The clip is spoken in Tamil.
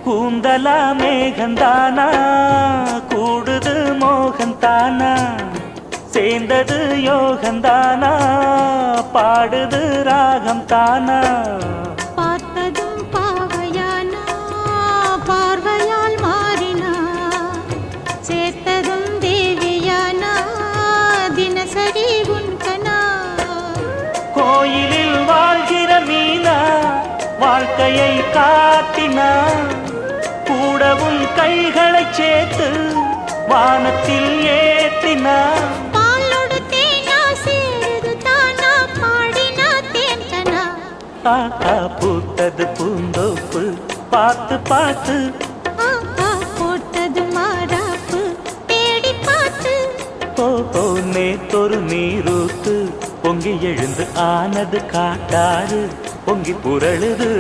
கூந்தலா மேகந்தானா கூடுது மோகந்தானா சேர்ந்தது யோகந்தானா பாடுது ராகம் தானா பார்த்ததும் பாவையானா பார்வையால் மாறினா சேர்த்ததும் தேவியானா தினசரி உன்கனா கோயிலில் வாழ்கிற மீனா வாழ்க்கையை காட்டினா கூடவும் கைகளை சேர்த்து வானத்தில் ஏற்றினா பாலோடு தேனா சேருது தானா பாடினா தேன்கனா காக்கா பூத்தது பூந்தோப்பு பார்த்து பார்த்து போட்டது மாறாப்பு தேடி பார்த்து ஓ நேத்தொரு நீரூத்து பொங்கி எழுந்து ஆனது காட்டாறு பொங்கி புரளுது